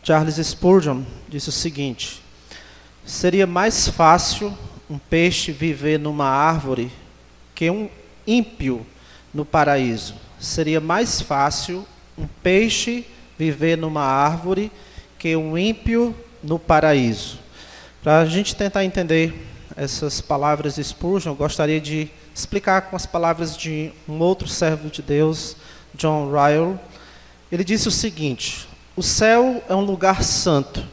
Charles Spurgeon disse o seguinte: seria mais fácil um peixe viver numa árvore que um ímpio no paraíso. Seria mais fácil um peixe viver numa árvore que um ímpio no paraíso. Para a gente tentar entender essas palavras de Spurgeon, eu gostaria de explicar com as palavras de um outro servo de Deus, John Ryle. Ele disse o seguinte: o céu é um lugar santo.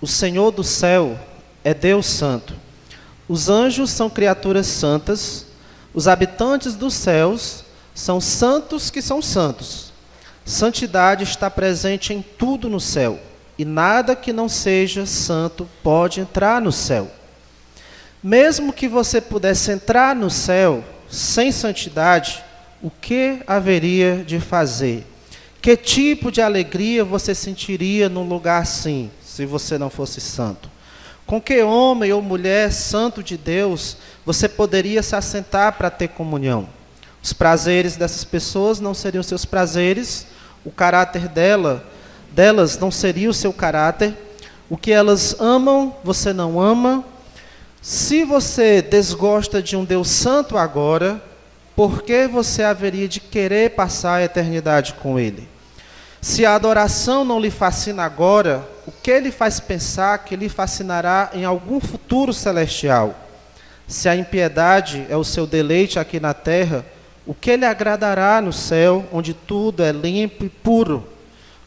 O Senhor do céu é Deus santo. Os anjos são criaturas santas. Os habitantes dos céus são santos que são santos. Santidade está presente em tudo no céu, e nada que não seja santo pode entrar no céu. Mesmo que você pudesse entrar no céu sem santidade, o que haveria de fazer? Que tipo de alegria você sentiria num lugar assim, se você não fosse santo? Com que homem ou mulher santo de Deus você poderia se assentar para ter comunhão? Os prazeres dessas pessoas não seriam seus prazeres, o caráter delas não seria o seu caráter, o que elas amam, você não ama. Se você desgosta de um Deus santo agora, por que você haveria de querer passar a eternidade com Ele? Se a adoração não lhe fascina agora, o que lhe faz pensar que lhe fascinará em algum futuro celestial? Se a impiedade é o seu deleite aqui na terra, o que lhe agradará no céu, onde tudo é limpo e puro?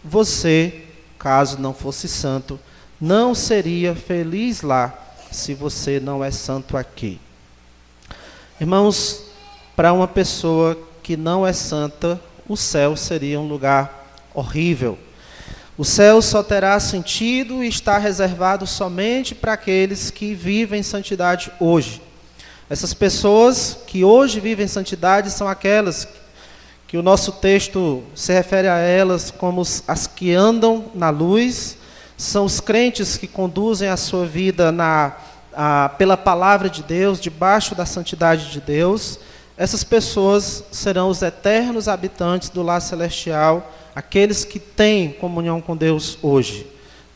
Você, caso não fosse santo, não seria feliz lá, se você não é santo aqui. Irmãos, para uma pessoa que não é santa, o céu seria um lugar horrível. O céu só terá sentido e está reservado somente para aqueles que vivem em santidade hoje. Essas pessoas que hoje vivem em santidade são aquelas que o nosso texto se refere a elas como as que andam na luz, são os crentes que conduzem a sua vida pela palavra de Deus, debaixo da santidade de Deus. Essas pessoas serão os eternos habitantes do lar celestial, aqueles que têm comunhão com Deus hoje.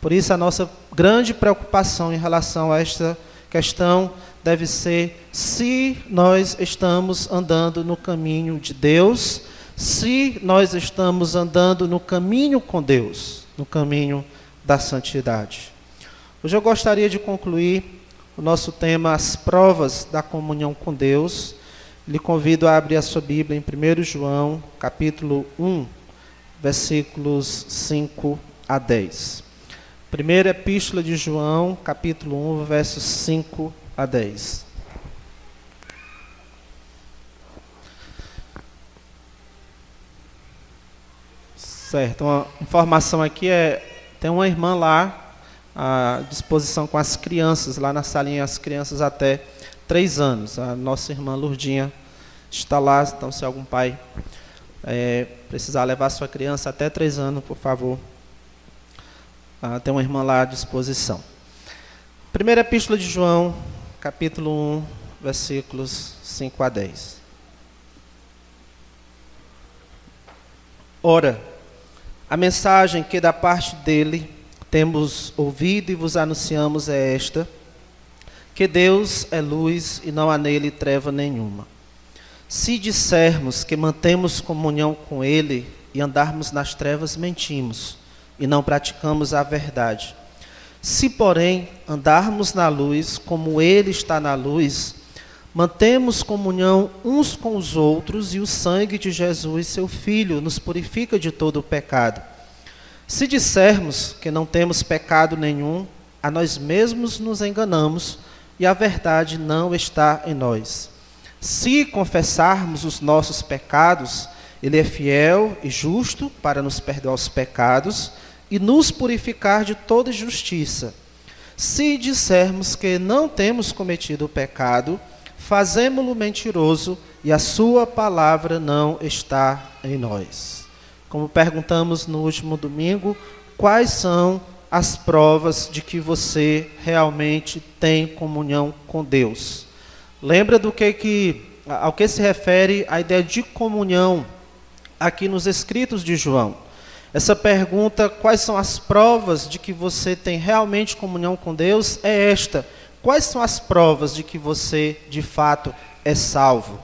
Por isso, a nossa grande preocupação em relação a esta questão deve ser se nós estamos andando no caminho de Deus, se nós estamos andando no caminho com Deus, no caminho da santidade. Hoje eu gostaria de concluir o nosso tema, as provas da comunhão com Deus. Lhe convido a abrir a sua Bíblia em 1 João, capítulo 1, versículos 5 a 10. Primeira Epístola de João, capítulo 1, versos 5 a 10. Certo, uma informação aqui tem uma irmã lá à disposição com as crianças, lá na salinha, as crianças até 3 anos. A nossa irmã Lourdinha está lá, então se algum pai precisar levar sua criança até 3 anos, por favor, tem uma irmã lá à disposição. Primeira Epístola de João, capítulo 1, versículos 5 a 10. Ora, a mensagem que da parte dele temos ouvido e vos anunciamos é esta: que Deus é luz e não há nele treva nenhuma. Se dissermos que mantemos comunhão com Ele e andarmos nas trevas, mentimos e não praticamos a verdade. Se, porém, andarmos na luz, como Ele está na luz, mantemos comunhão uns com os outros e o sangue de Jesus, seu Filho, nos purifica de todo o pecado. Se dissermos que não temos pecado nenhum, a nós mesmos nos enganamos e a verdade não está em nós. Se confessarmos os nossos pecados, Ele é fiel e justo para nos perdoar os pecados e nos purificar de toda injustiça. Se dissermos que não temos cometido o pecado, fazemo-lo mentiroso e a sua palavra não está em nós. Como perguntamos no último domingo, quais são as provas de que você realmente tem comunhão com Deus? Lembra ao que se refere a ideia de comunhão aqui nos escritos de João? Essa pergunta, quais são as provas de que você tem realmente comunhão com Deus, é esta: quais são as provas de que você, de fato, é salvo?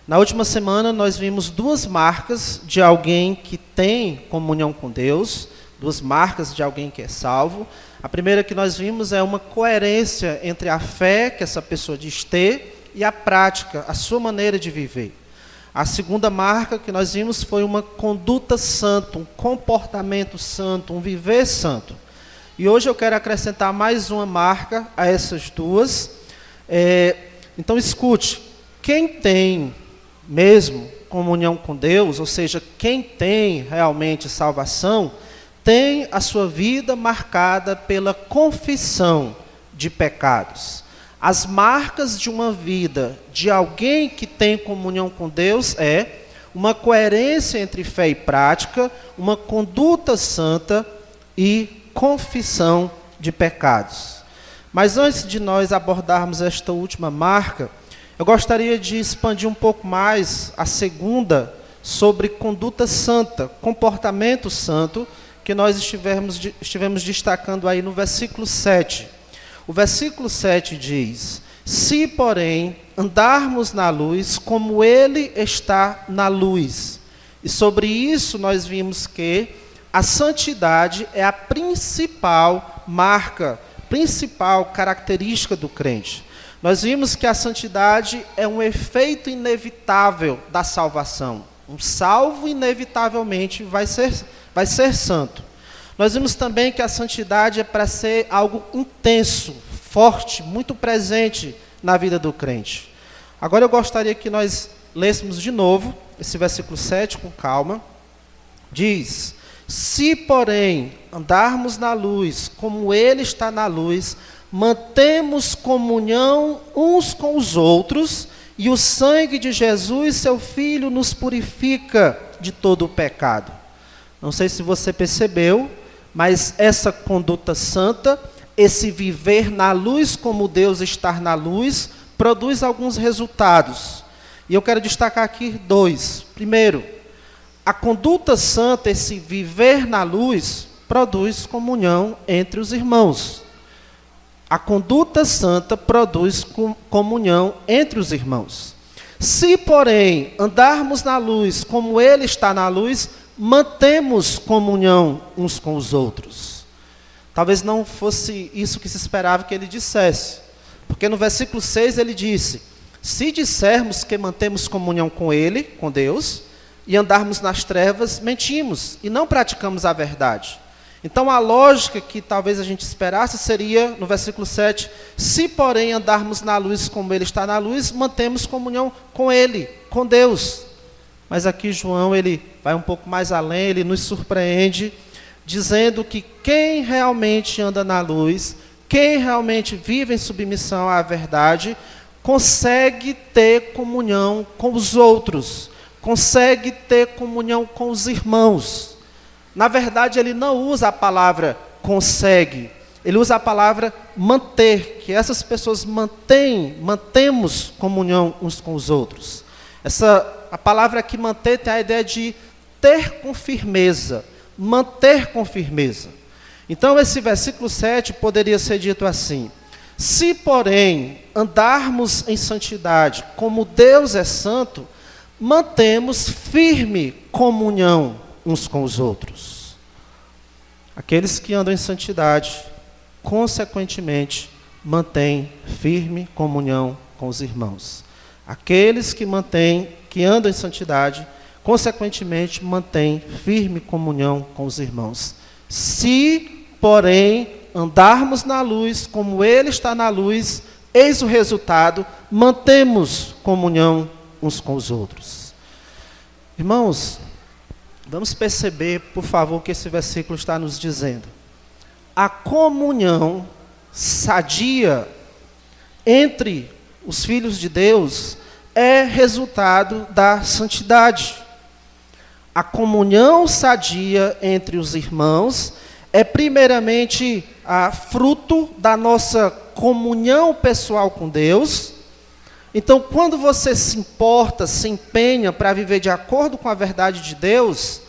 Na última semana, nós vimos duas marcas de alguém que tem comunhão com Deus, duas marcas de alguém que é salvo. A primeira que nós vimos é uma coerência entre a fé que essa pessoa diz ter e a prática, a sua maneira de viver. A segunda marca que nós vimos foi uma conduta santa, um comportamento santo, um viver santo. E hoje eu quero acrescentar mais uma marca a essas duas. Então escute, quem tem mesmo comunhão com Deus, ou seja, quem tem realmente salvação, tem a sua vida marcada pela confissão de pecados. As marcas de uma vida de alguém que tem comunhão com Deus é uma coerência entre fé e prática, uma conduta santa e confissão de pecados. Mas antes de nós abordarmos esta última marca, eu gostaria de expandir um pouco mais a segunda sobre conduta santa, comportamento santo, que nós estivemos destacando aí no versículo 7. O versículo 7 diz: se, porém, andarmos na luz, como Ele está na luz. E sobre isso nós vimos que a santidade é a principal marca, principal característica do crente. Nós vimos que a santidade é um efeito inevitável da salvação. Um salvo, inevitavelmente, vai ser santo. Nós vimos também que a santidade é para ser algo intenso, forte, muito presente na vida do crente. Agora eu gostaria que nós lêssemos de novo esse versículo 7 com calma. Diz: se, porém, andarmos na luz, como Ele está na luz, mantemos comunhão uns com os outros, e o sangue de Jesus, seu Filho, nos purifica de todo o pecado. Não sei se você percebeu, mas essa conduta santa, esse viver na luz como Deus está na luz, produz alguns resultados. E eu quero destacar aqui dois. Primeiro, a conduta santa, esse viver na luz, produz comunhão entre os irmãos. A conduta santa produz comunhão entre os irmãos. Se, porém, andarmos na luz como Ele está na luz, mantemos comunhão uns com os outros. Talvez não fosse isso que se esperava que ele dissesse. Porque no versículo 6 ele disse: se dissermos que mantemos comunhão com Ele, com Deus, e andarmos nas trevas, mentimos e não praticamos a verdade. Então a lógica que talvez a gente esperasse seria, no versículo 7, se porém andarmos na luz como Ele está na luz, mantemos comunhão com Ele, com Deus. Mas aqui João, ele vai um pouco mais além, ele nos surpreende, dizendo que quem realmente anda na luz, quem realmente vive em submissão à verdade, consegue ter comunhão com os outros, consegue ter comunhão com os irmãos. Na verdade, ele não usa a palavra consegue, ele usa a palavra manter, que essas pessoas mantemos comunhão uns com os outros. A palavra aqui manter tem a ideia de ter com firmeza, manter com firmeza. Então esse versículo 7 poderia ser dito assim: se porém andarmos em santidade, como Deus é santo, mantemos firme comunhão uns com os outros. Aqueles que andam em santidade, consequentemente, mantêm firme comunhão com os irmãos. Aqueles que andam em santidade, consequentemente, mantêm firme comunhão com os irmãos. Se, porém, andarmos na luz, como Ele está na luz, eis o resultado: mantemos comunhão uns com os outros. Irmãos, vamos perceber, por favor, o que esse versículo está nos dizendo. A comunhão sadia entre os filhos de Deus é resultado da santidade. A comunhão sadia entre os irmãos é primeiramente fruto da nossa comunhão pessoal com Deus. Então, quando você se importa, se empenha para viver de acordo com a verdade de Deus,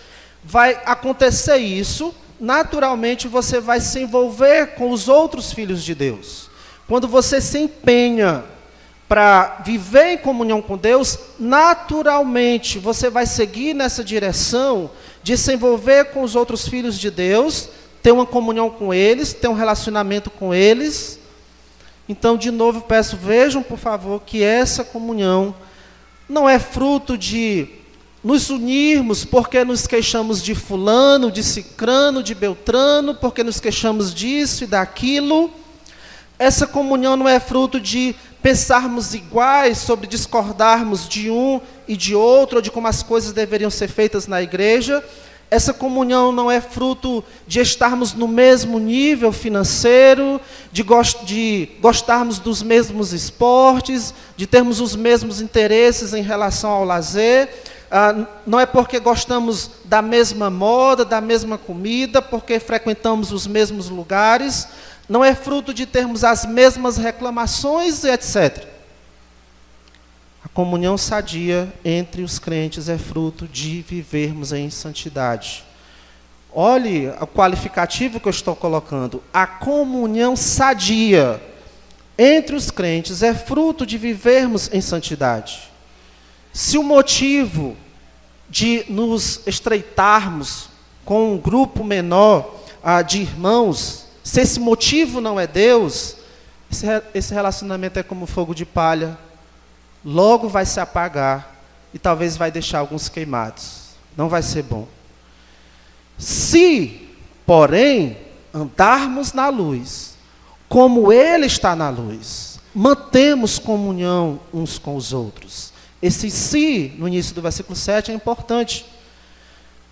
vai acontecer isso, naturalmente você vai se envolver com os outros filhos de Deus. Quando você se empenha para viver em comunhão com Deus, naturalmente você vai seguir nessa direção de se envolver com os outros filhos de Deus, ter uma comunhão com eles, ter um relacionamento com eles. Então, de novo, peço, vejam, por favor, que essa comunhão não é fruto de nos unirmos porque nos queixamos de fulano, de cicrano, de beltrano, porque nos queixamos disso e daquilo. Essa comunhão não é fruto de pensarmos iguais, sobre discordarmos de um e de outro, ou de como as coisas deveriam ser feitas na igreja. Essa comunhão não é fruto de estarmos no mesmo nível financeiro, de gostarmos dos mesmos esportes, de termos os mesmos interesses em relação ao lazer. Não é porque gostamos da mesma moda, da mesma comida, porque frequentamos os mesmos lugares. Não é fruto de termos as mesmas reclamações, etc. A comunhão sadia entre os crentes é fruto de vivermos em santidade. Olhe o qualificativo que eu estou colocando. A comunhão sadia entre os crentes é fruto de vivermos em santidade. Se o motivo de nos estreitarmos com um grupo menor de irmãos, se esse motivo não é Deus, esse relacionamento é como fogo de palha, logo vai se apagar e talvez vai deixar alguns queimados. Não vai ser bom. Se, porém, andarmos na luz, como Ele está na luz, mantemos comunhão uns com os outros. Esse se, no início do versículo 7, é importante.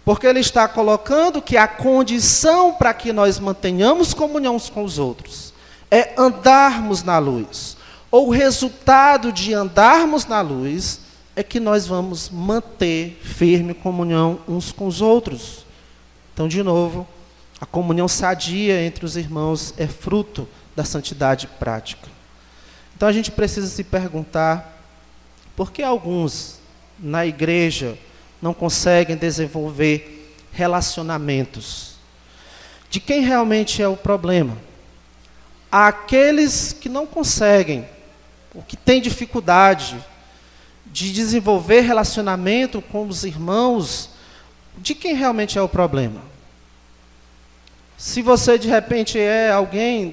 Porque ele está colocando que a condição para que nós mantenhamos comunhão uns com os outros é andarmos na luz. Ou o resultado de andarmos na luz é que nós vamos manter firme comunhão uns com os outros. Então, de novo, a comunhão sadia entre os irmãos é fruto da santidade prática. Então, a gente precisa se perguntar por que alguns na igreja não conseguem desenvolver relacionamentos. De quem realmente é o problema? Aqueles que não conseguem, ou que têm dificuldade de desenvolver relacionamento com os irmãos, de quem realmente é o problema? Se você, de repente, é alguém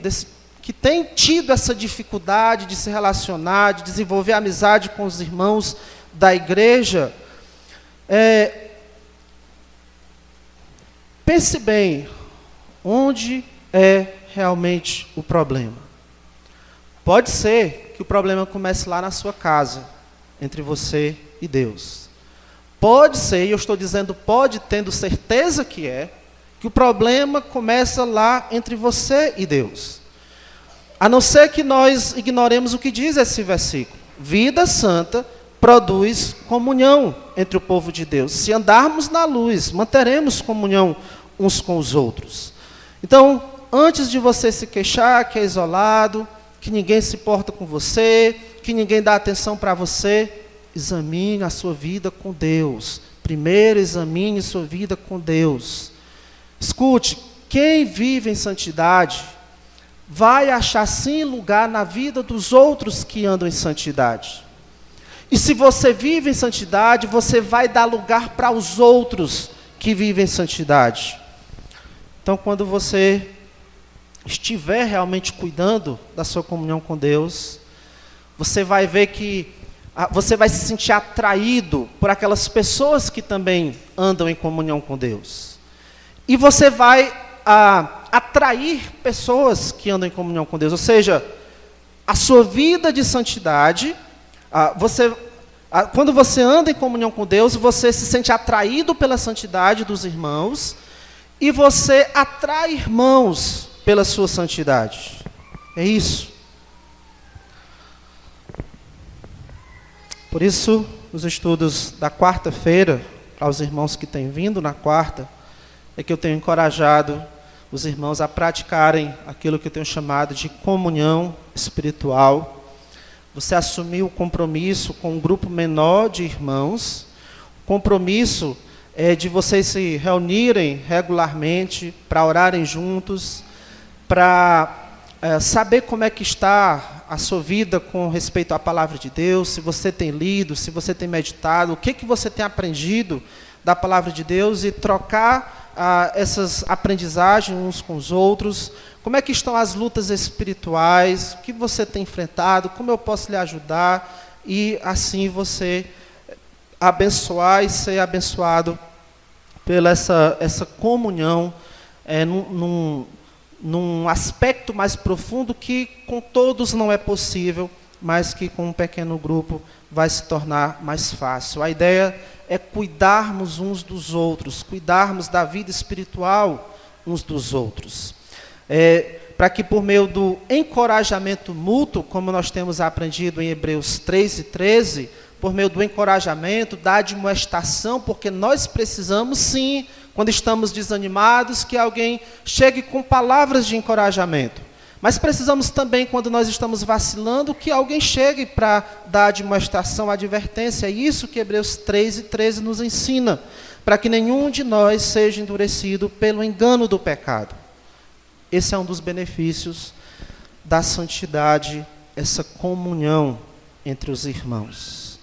que tem tido essa dificuldade de se relacionar, de desenvolver amizade com os irmãos da igreja, pense bem, onde é realmente o problema? Pode ser que o problema comece lá na sua casa, entre você e Deus. Pode ser, e eu estou dizendo pode, tendo certeza que o problema começa lá entre você e Deus. A não ser que nós ignoremos o que diz esse versículo. Vida santa produz comunhão entre o povo de Deus. Se andarmos na luz, manteremos comunhão uns com os outros. Então, antes de você se queixar que é isolado, que ninguém se importa com você, que ninguém dá atenção para você, examine a sua vida com Deus. Primeiro examine sua vida com Deus. Escute, quem vive em santidade vai achar sim lugar na vida dos outros que andam em santidade. E se você vive em santidade, você vai dar lugar para os outros que vivem em santidade. Então, quando você estiver realmente cuidando da sua comunhão com Deus, você vai ver que você vai se sentir atraído por aquelas pessoas que também andam em comunhão com Deus. E você vai atrair pessoas que andam em comunhão com Deus. Ou seja, a sua vida de santidade, quando você anda em comunhão com Deus, você se sente atraído pela santidade dos irmãos e você atrai irmãos pela sua santidade. É isso. Por isso, nos estudos da quarta-feira, para os irmãos que têm vindo na quarta, é que eu tenho encorajado os irmãos a praticarem aquilo que eu tenho chamado de comunhão espiritual. Você assumir o compromisso com um grupo menor de irmãos. O compromisso de vocês se reunirem regularmente, para orarem juntos, para saber como é que está a sua vida com respeito à palavra de Deus, se você tem lido, se você tem meditado, o que você tem aprendido da palavra de Deus e trocar essas aprendizagens uns com os outros. Como é que estão as lutas espirituais, o que você tem enfrentado, como eu posso lhe ajudar, e assim você abençoar e ser abençoado pela essa comunhão num aspecto mais profundo que com todos não é possível, mas que com um pequeno grupo vai se tornar mais fácil. A ideia é cuidarmos uns dos outros, cuidarmos da vida espiritual uns dos outros. Para que por meio do encorajamento mútuo, como nós temos aprendido em Hebreus 3:13, por meio do encorajamento, da admoestação, porque nós precisamos sim, quando estamos desanimados, que alguém chegue com palavras de encorajamento. Mas precisamos também, quando nós estamos vacilando, que alguém chegue para dar admoestação, advertência. É isso que Hebreus 3:13 nos ensina, para que nenhum de nós seja endurecido pelo engano do pecado. Esse é um dos benefícios da santidade, essa comunhão entre os irmãos.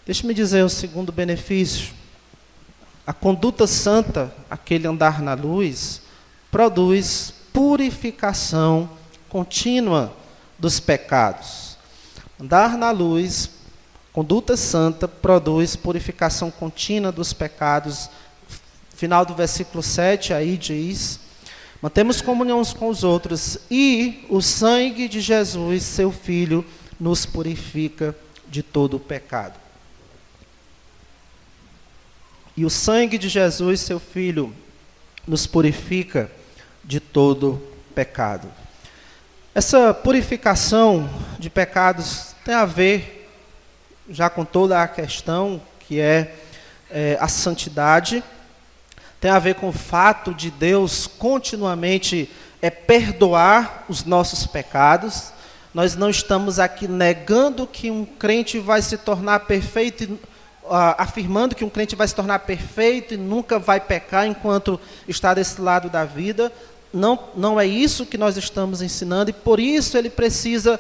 Deixe-me dizer o segundo benefício. A conduta santa, aquele andar na luz, produz purificação contínua dos pecados. Andar na luz, conduta santa, produz purificação contínua dos pecados. Final do versículo 7 aí diz: mantemos comunhão uns com os outros e o sangue de Jesus, seu Filho, nos purifica de todo o pecado. E o sangue de Jesus, seu Filho, nos purifica de todo pecado. Essa purificação de pecados tem a ver já com toda a questão que é a santidade, tem a ver com o fato de Deus continuamente perdoar os nossos pecados. Nós não estamos aqui negando que um crente vai se tornar perfeito, afirmando que um crente vai se tornar perfeito e nunca vai pecar enquanto está desse lado da vida. Não é isso que nós estamos ensinando, e por isso ele precisa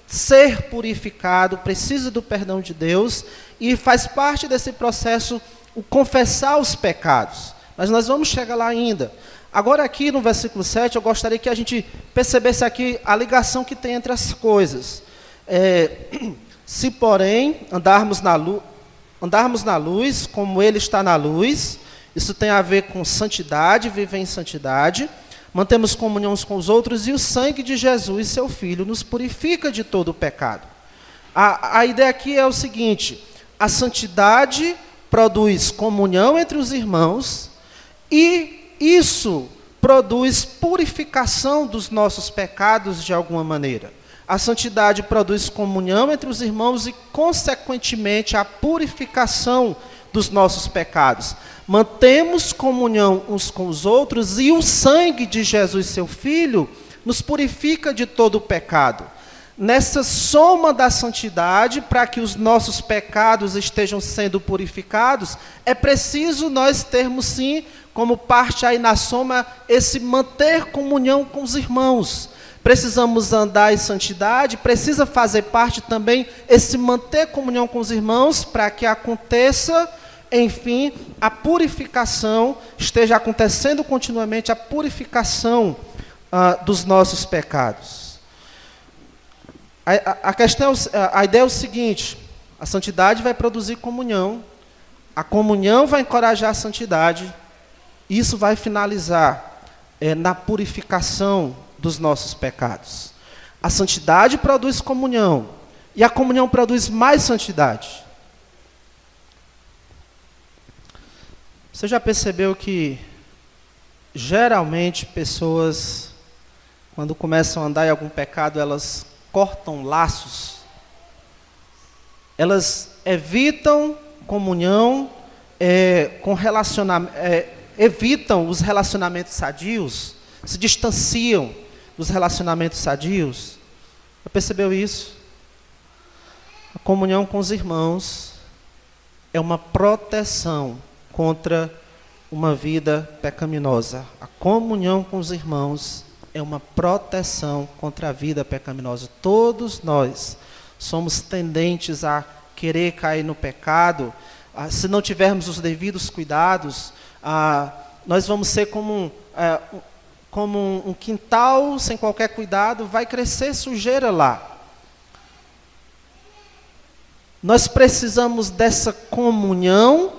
ser purificado, precisa do perdão de Deus, e faz parte desse processo o confessar os pecados. Mas nós vamos chegar lá ainda. Agora aqui no versículo 7, eu gostaria que a gente percebesse aqui a ligação que tem entre as coisas. Se porém andarmos na luz, como Ele está na luz, isso tem a ver com santidade, viver em santidade, mantemos comunhão uns com os outros, e o sangue de Jesus, seu Filho, nos purifica de todo o pecado. A ideia aqui é o seguinte: a santidade produz comunhão entre os irmãos, e isso produz purificação dos nossos pecados de alguma maneira. A santidade produz comunhão entre os irmãos e, consequentemente, a purificação dos nossos pecados. Mantemos comunhão uns com os outros e o sangue de Jesus, seu Filho, nos purifica de todo o pecado. Nessa soma da santidade, para que os nossos pecados estejam sendo purificados, é preciso nós termos, sim, como parte aí na soma, esse manter comunhão com os irmãos. Precisamos andar em santidade, precisa fazer parte também esse manter comunhão com os irmãos, para que aconteça, enfim, a purificação, esteja acontecendo continuamente a purificação dos nossos pecados. A ideia é o seguinte: a santidade vai produzir comunhão, a comunhão vai encorajar a santidade, e isso vai finalizar na purificação dos nossos pecados. A santidade produz comunhão, e a comunhão produz mais santidade. Você já percebeu que, geralmente, pessoas, quando começam a andar em algum pecado, elas cortam laços? Elas evitam comunhão, evitam os relacionamentos sadios, se distanciam dos relacionamentos sadios. Já percebeu isso? A comunhão com os irmãos é uma proteção contra uma vida pecaminosa. A comunhão com os irmãos é uma proteção contra a vida pecaminosa. Todos nós somos tendentes a querer cair no pecado. Se não tivermos os devidos cuidados, nós vamos ser como um quintal sem qualquer cuidado, vai crescer sujeira lá. Nós precisamos dessa comunhão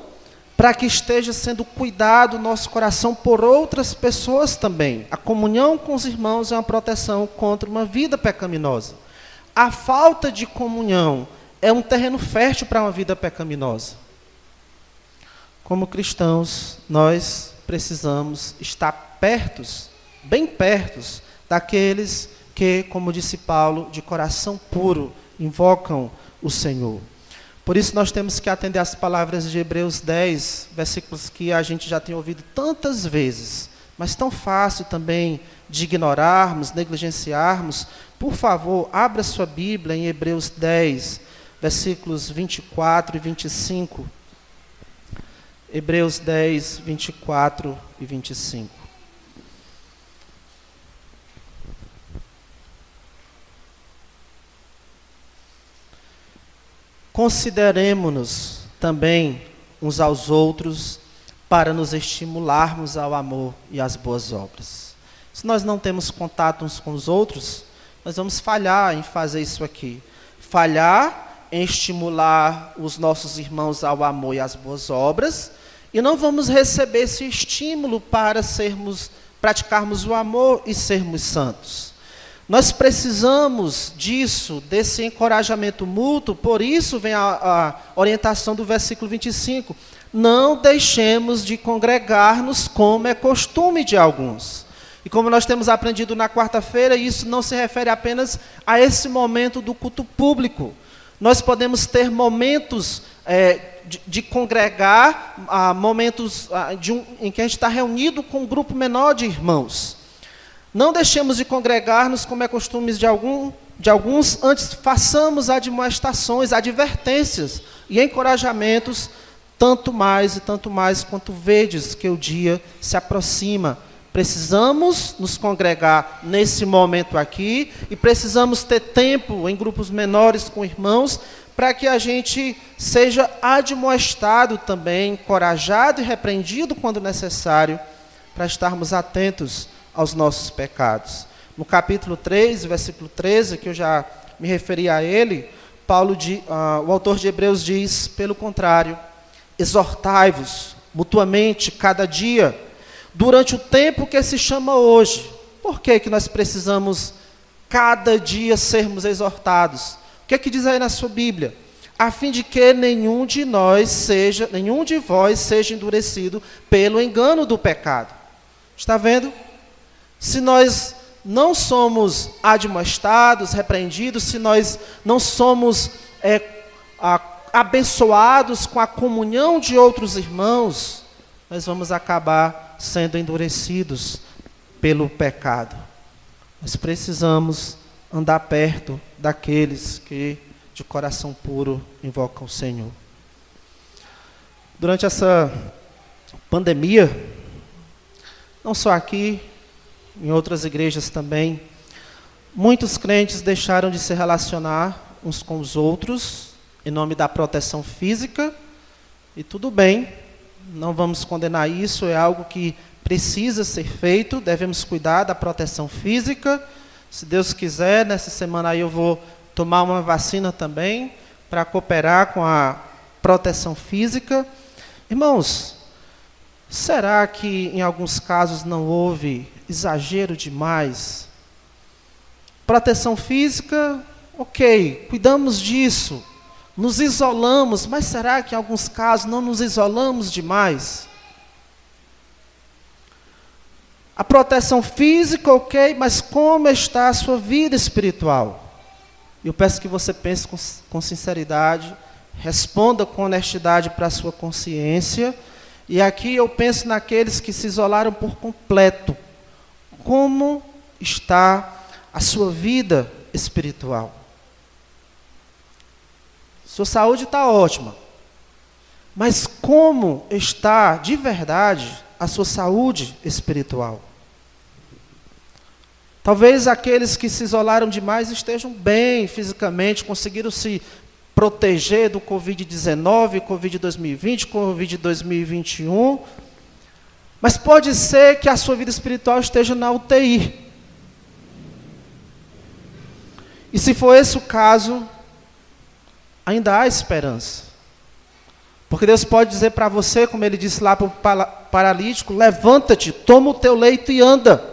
para que esteja sendo cuidado o nosso coração por outras pessoas também. A comunhão com os irmãos é uma proteção contra uma vida pecaminosa. A falta de comunhão é um terreno fértil para uma vida pecaminosa. Como cristãos, nós precisamos estar bem perto daqueles que, como disse Paulo, de coração puro, invocam o Senhor. Por isso nós temos que atender às palavras de Hebreus 10, versículos que a gente já tem ouvido tantas vezes, mas tão fácil também de ignorarmos, negligenciarmos. Por favor, abra sua Bíblia em Hebreus 10, versículos 24 e 25. Hebreus 10, 24 e 25. Consideremo-nos também uns aos outros para nos estimularmos ao amor e às boas obras. Se nós não temos contato uns com os outros, nós vamos falhar em fazer isso aqui. Falhar em estimular os nossos irmãos ao amor e às boas obras, e não vamos receber esse estímulo para praticarmos o amor e sermos santos. Nós precisamos disso, desse encorajamento mútuo, por isso vem a orientação do versículo 25. Não deixemos de congregar-nos como é costume de alguns. E como nós temos aprendido na quarta-feira, isso não se refere apenas a esse momento do culto público. Nós podemos ter momentos de congregar, momentos em que a gente está reunido com um grupo menor de irmãos. Não deixemos de congregar-nos como é costume de alguns, antes façamos admoestações, advertências e encorajamentos, tanto mais quanto vedes que o dia se aproxima. Precisamos nos congregar nesse momento aqui e precisamos ter tempo em grupos menores com irmãos para que a gente seja admoestado também, encorajado e repreendido quando necessário, para estarmos atentos aos nossos pecados. No capítulo 3, versículo 13, que eu já me referi a ele, o autor de Hebreus diz, pelo contrário, exortai-vos mutuamente cada dia, durante o tempo que se chama hoje. Por que nós precisamos cada dia sermos exortados? O que é que diz aí na sua Bíblia? A fim de que nenhum de vós seja endurecido pelo engano do pecado. Está vendo? Se nós não somos admoestados, repreendidos, se nós não somos abençoados com a comunhão de outros irmãos, nós vamos acabar sendo endurecidos pelo pecado. Nós precisamos andar perto daqueles que de coração puro invocam o Senhor. Durante essa pandemia, não só aqui, em outras igrejas também, muitos crentes deixaram de se relacionar uns com os outros, em nome da proteção física, e tudo bem, não vamos condenar isso, é algo que precisa ser feito, devemos cuidar da proteção física. Se Deus quiser, nessa semana aí eu vou tomar uma vacina também, para cooperar com a proteção física. Irmãos, será que em alguns casos não houve exagero demais? Proteção física, ok, cuidamos disso, nos isolamos, mas será que em alguns casos não nos isolamos demais? A proteção física, ok, mas como está a sua vida espiritual? Eu peço que você pense com sinceridade, responda com honestidade para a sua consciência, e aqui eu penso naqueles que se isolaram por completo. Como está a sua vida espiritual? Sua saúde está ótima, Mas como está de verdade a sua saúde espiritual? Talvez aqueles que se isolaram demais estejam bem fisicamente, conseguiram se proteger do Covid-19, Covid-2020, Covid-2021, mas pode ser que a sua vida espiritual esteja na UTI. E se for esse o caso, ainda há esperança. Porque Deus pode dizer para você, como Ele disse lá para o paralítico, levanta-te, toma o teu leito e anda.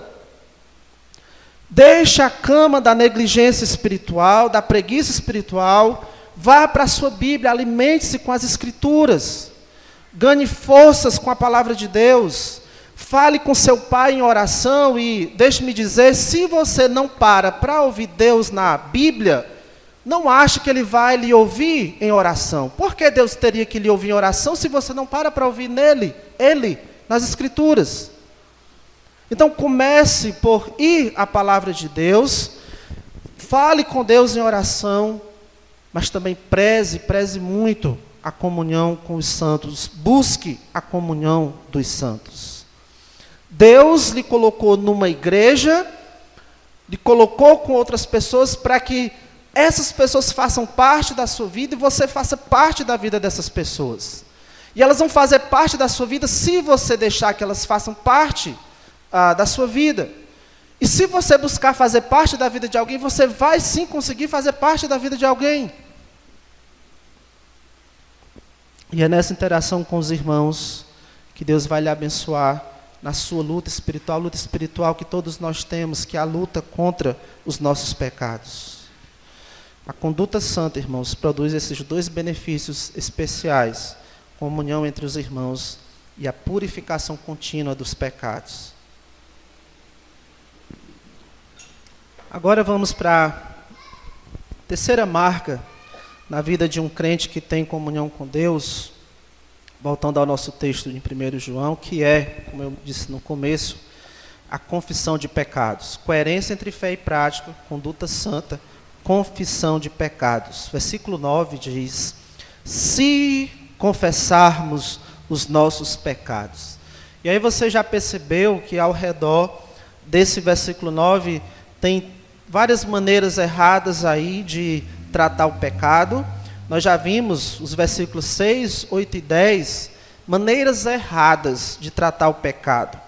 Deixa a cama da negligência espiritual, da preguiça espiritual, vá para a sua Bíblia, alimente-se com as Escrituras, ganhe forças com a palavra de Deus, fale com seu pai em oração e, deixe-me dizer, se você não para ouvir Deus na Bíblia, não ache que Ele vai lhe ouvir em oração. Por que Deus teria que lhe ouvir em oração se você não para ouvir Ele, nas Escrituras? Então comece por ir à palavra de Deus, fale com Deus em oração, mas também preze muito a comunhão com os santos, busque a comunhão dos santos. Deus lhe colocou numa igreja, lhe colocou com outras pessoas para que essas pessoas façam parte da sua vida e você faça parte da vida dessas pessoas. E elas vão fazer parte da sua vida se você deixar que elas façam parte da sua vida. E se você buscar fazer parte da vida de alguém, você vai sim conseguir fazer parte da vida de alguém. E é nessa interação com os irmãos que Deus vai lhe abençoar na sua luta espiritual que todos nós temos, que é a luta contra os nossos pecados. A conduta santa, irmãos, produz esses dois benefícios especiais: comunhão entre os irmãos e a purificação contínua dos pecados. Agora vamos para a terceira marca na vida de um crente que tem comunhão com Deus, voltando ao nosso texto de 1 João, que é, como eu disse no começo, a confissão de pecados. Coerência entre fé e prática, conduta santa, confissão de pecados. Versículo 9 diz: se confessarmos os nossos pecados. E aí você já percebeu que ao redor desse versículo 9 tem várias maneiras erradas aí de tratar o pecado. Nós já vimos os versículos 6, 8 e 10, maneiras erradas de tratar o pecado.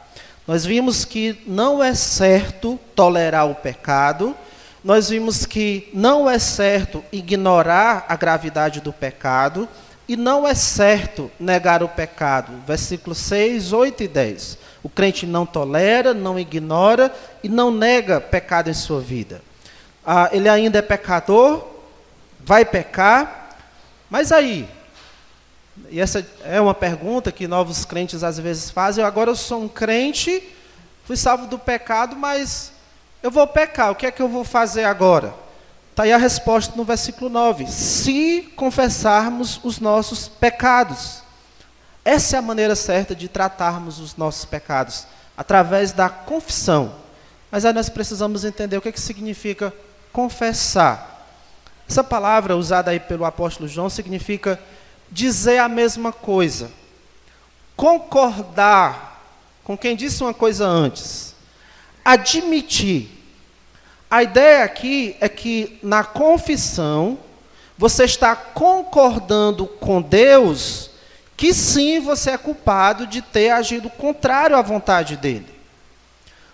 Nós vimos que não é certo tolerar o pecado, nós vimos que não é certo ignorar a gravidade do pecado, e não é certo negar o pecado. Versículos 6, 8 e 10. O crente não tolera, não ignora e não nega pecado em sua vida. Ele ainda é pecador, vai pecar, mas aí, e essa é uma pergunta que novos crentes às vezes fazem: agora eu sou um crente, fui salvo do pecado, mas eu vou pecar, o que é que eu vou fazer agora? Está aí a resposta no versículo 9. Se confessarmos os nossos pecados. Essa é a maneira certa de tratarmos os nossos pecados, através da confissão. Mas aí nós precisamos entender o que significa confessar. Essa palavra usada aí pelo apóstolo João significa dizer a mesma coisa. Concordar com quem disse uma coisa antes. Admitir. A ideia aqui é que na confissão você está concordando com Deus que sim, você é culpado de ter agido contrário à vontade dele.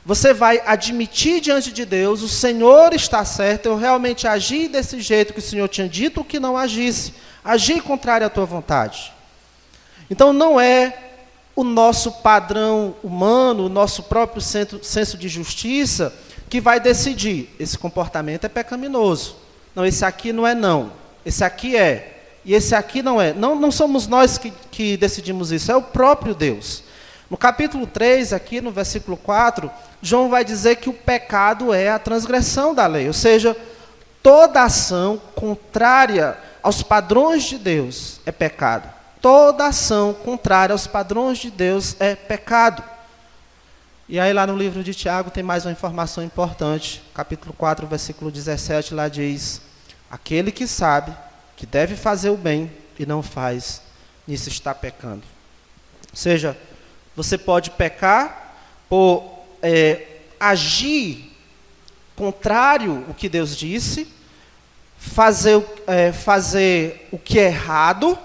Você vai admitir diante de Deus: o Senhor está certo, eu realmente agi desse jeito que o Senhor tinha dito que não agisse, agi contrário à tua vontade. Então não é o nosso padrão humano, o nosso próprio senso de justiça que vai decidir: esse comportamento é pecaminoso. Não, esse aqui não é não. Esse aqui é. E esse aqui não é. Não somos nós que decidimos isso, é o próprio Deus. No capítulo 3, aqui no versículo 4, João vai dizer que o pecado é a transgressão da lei. Ou seja, toda ação contrária aos padrões de Deus é pecado. Toda ação contrária aos padrões de Deus é pecado. E aí lá no livro de Tiago tem mais uma informação importante. Capítulo 4, versículo 17, lá diz: aquele que sabe que deve fazer o bem e não faz, nisso está pecando. Ou seja, você pode pecar por agir contrário ao que Deus disse, fazer o que é errado,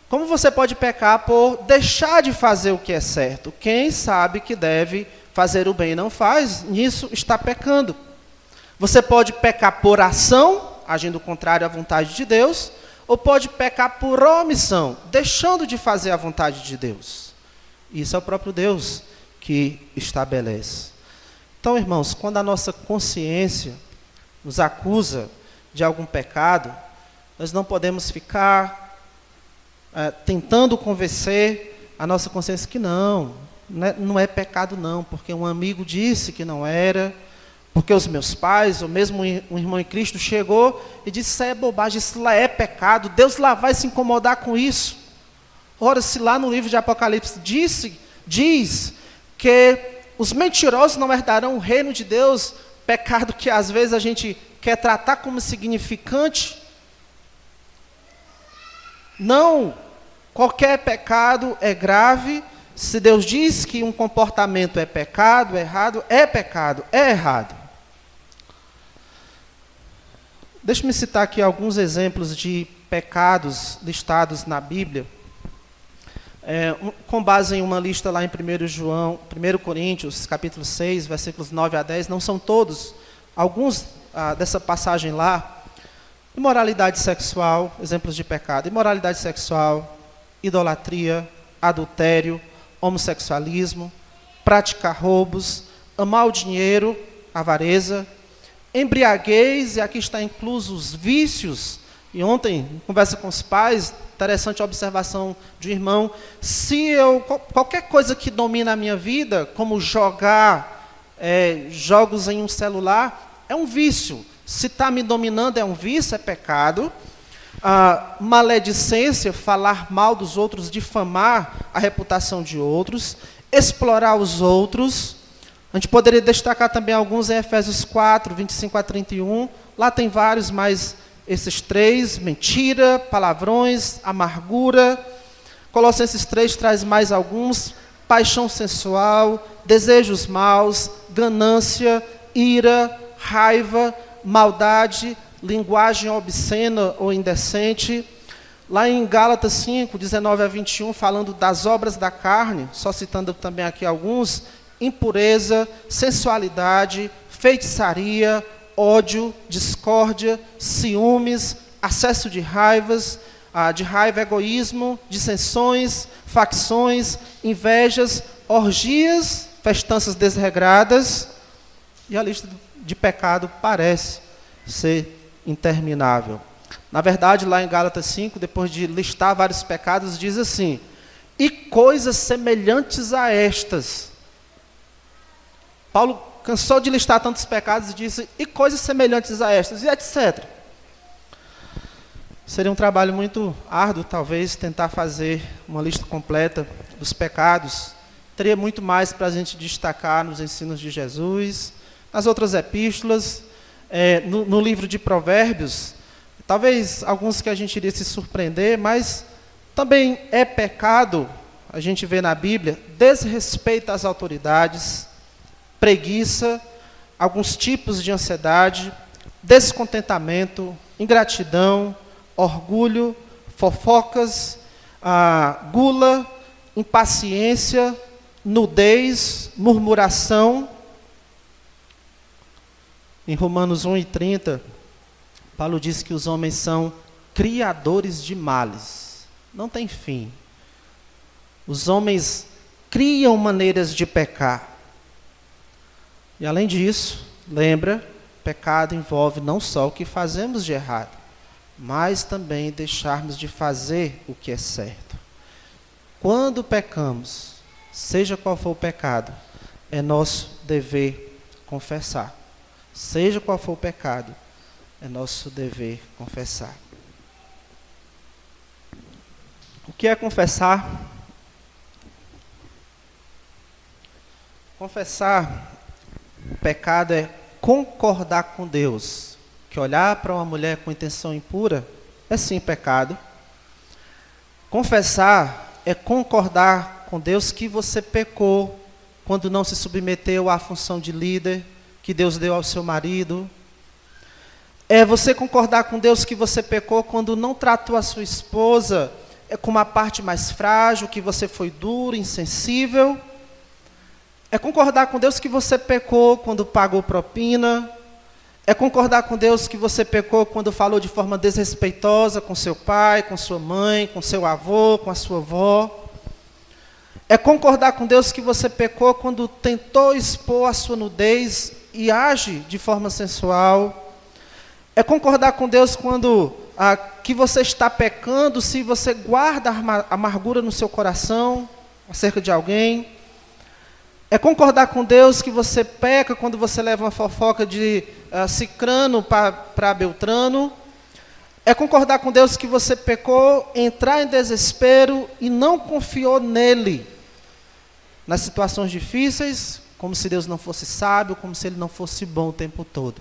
como você pode pecar por deixar de fazer o que é certo. Quem sabe que deve fazer o bem e não faz, nisso está pecando. Você pode pecar por ação, agindo contrário à vontade de Deus, ou pode pecar por omissão, deixando de fazer a vontade de Deus. Isso é o próprio Deus que estabelece. Então, irmãos, quando a nossa consciência nos acusa de algum pecado, nós não podemos ficar tentando convencer a nossa consciência que não é pecado não, porque um amigo disse que não era, porque os meus pais, ou mesmo um irmão em Cristo chegou e disse, isso é bobagem, isso lá é pecado, Deus lá vai se incomodar com isso. Ora, se lá no livro de Apocalipse diz que os mentirosos não herdarão o reino de Deus, pecado que às vezes a gente quer tratar como significante. Não, qualquer pecado é grave. Se Deus diz que um comportamento é pecado, é errado. Deixe-me citar aqui alguns exemplos de pecados listados na Bíblia, com base em uma lista lá em 1 Coríntios, capítulo 6, versículos 9 a 10, não são todos, alguns dessa passagem lá. Imoralidade sexual, exemplos de pecado: imoralidade sexual, idolatria, adultério, homossexualismo, praticar roubos, amar o dinheiro, avareza, embriaguez, e aqui está incluso os vícios. E ontem, em conversa com os pais, interessante a observação de um irmão: qualquer coisa que domina a minha vida, como jogar jogos em um celular, é um vício. Se está me dominando, é um vício, é pecado. Maledicência, falar mal dos outros, difamar a reputação de outros, explorar os outros. A gente poderia destacar também alguns em Efésios 4, 25 a 31. Lá tem vários, mas esses três: mentira, palavrões, amargura. Colossenses 3 traz mais alguns: paixão sensual, desejos maus, ganância, ira, raiva, maldade, linguagem obscena ou indecente. Lá em Gálatas 5, 19 a 21, falando das obras da carne, só citando também aqui alguns: impureza, sensualidade, feitiçaria, ódio, discórdia, ciúmes, acesso de raiva, egoísmo, dissensões, facções, invejas, orgias, festanças desregradas. E a lista de pecado parece ser interminável. Na verdade, lá em Gálatas 5, depois de listar vários pecados, diz assim: e coisas semelhantes a estas. Paulo cansou de listar tantos pecados e disse: e coisas semelhantes a estas, e etc. Seria um trabalho muito árduo, talvez, tentar fazer uma lista completa dos pecados. Teria muito mais para a gente destacar nos ensinos de Jesus, nas outras epístolas, no livro de Provérbios. Talvez alguns que a gente iria se surpreender, mas também é pecado, a gente vê na Bíblia, desrespeito às autoridades, preguiça, alguns tipos de ansiedade, descontentamento, ingratidão, orgulho, fofocas, gula, impaciência, nudez, murmuração. Em Romanos 1:30, Paulo diz que os homens são criadores de males. Não tem fim. Os homens criam maneiras de pecar. E além disso, lembra, pecado envolve não só o que fazemos de errado, mas também deixarmos de fazer o que é certo. Quando pecamos, seja qual for o pecado, é nosso dever confessar. Seja qual for o pecado, é nosso dever confessar. O que é confessar? Confessar o pecado é concordar com Deus, que olhar para uma mulher com intenção impura é sim pecado. Confessar é concordar com Deus que você pecou quando não se submeteu à função de líder que Deus deu ao seu marido. É você concordar com Deus que você pecou quando não tratou a sua esposa com uma parte mais frágil, que você foi duro, insensível. É concordar com Deus que você pecou quando pagou propina. É concordar com Deus que você pecou quando falou de forma desrespeitosa com seu pai, com sua mãe, com seu avô, com a sua avó. É concordar com Deus que você pecou quando tentou expor a sua nudez e age de forma sensual. É concordar com Deus quando que você está pecando se você guarda amargura no seu coração acerca de alguém. É concordar com Deus que você peca quando você leva uma fofoca de Cicrano para Beltrano. É concordar com Deus que você pecou, entrar em desespero e não confiou nele nas situações difíceis, como se Deus não fosse sábio, como se ele não fosse bom o tempo todo.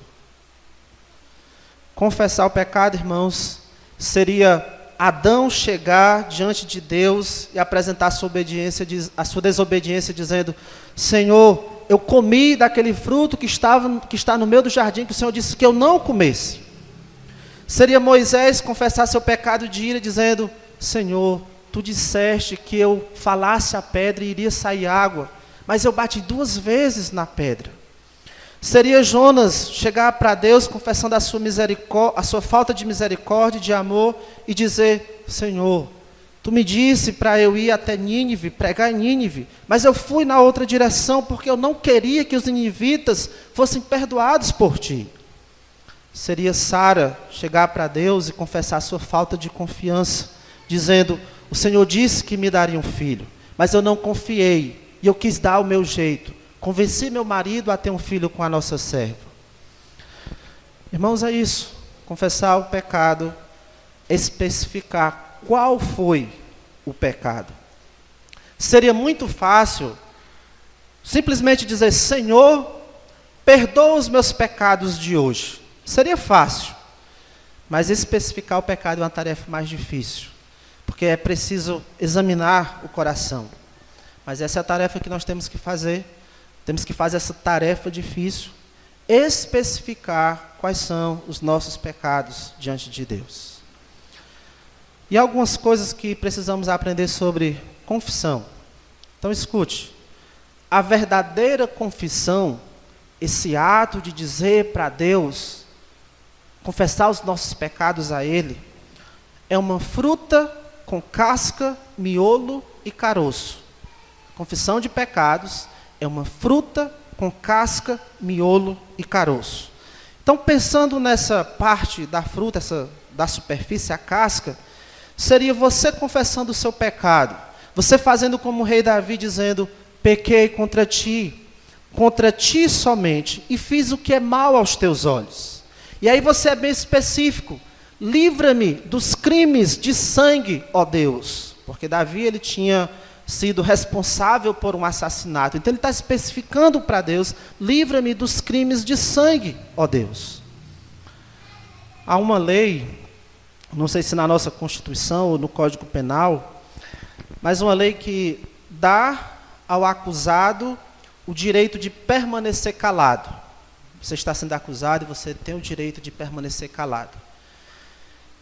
Confessar o pecado, irmãos, seria Adão chegar diante de Deus e apresentar a sua desobediência, dizendo: Senhor, eu comi daquele fruto que está no meio do jardim, que o Senhor disse que eu não comesse. Seria Moisés confessar seu pecado de ira, dizendo: Senhor, tu disseste que eu falasse a pedra e iria sair água, mas eu bati 2 vezes na pedra. Seria Jonas chegar para Deus confessando a sua falta de misericórdia e de amor e dizer: Senhor, tu me disse para eu ir até Nínive, pregar em Nínive, mas eu fui na outra direção porque eu não queria que os ninivitas fossem perdoados por ti. Seria Sara chegar para Deus e confessar a sua falta de confiança, dizendo: o Senhor disse que me daria um filho, mas eu não confiei e eu quis dar o meu jeito. Convenci meu marido a ter um filho com a nossa serva. Irmãos, é isso. Confessar o pecado, especificar qual foi o pecado. Seria muito fácil simplesmente dizer: Senhor, perdoa os meus pecados de hoje. Seria fácil. Mas especificar o pecado é uma tarefa mais difícil, porque é preciso examinar o coração. Mas essa é a tarefa que nós temos que fazer. Temos que fazer essa tarefa difícil, especificar quais são os nossos pecados diante de Deus. E algumas coisas que precisamos aprender sobre confissão. Então escute, a verdadeira confissão, esse ato de dizer para Deus, confessar os nossos pecados a Ele, é uma fruta com casca, miolo e caroço. Confissão de pecados é uma fruta com casca, miolo e caroço. Então, pensando nessa parte da fruta, da superfície, a casca, seria você confessando o seu pecado. Você fazendo como o rei Davi, dizendo: pequei contra ti somente, e fiz o que é mal aos teus olhos. E aí você é bem específico: livra-me dos crimes de sangue, ó Deus. Porque Davi, ele tinha sido responsável por um assassinato. Então ele está especificando para Deus: livra-me dos crimes de sangue, ó Deus. Há uma lei, não sei se na nossa Constituição ou no Código Penal, mas uma lei que dá ao acusado o direito de permanecer calado. Você está sendo acusado e você tem o direito de permanecer calado.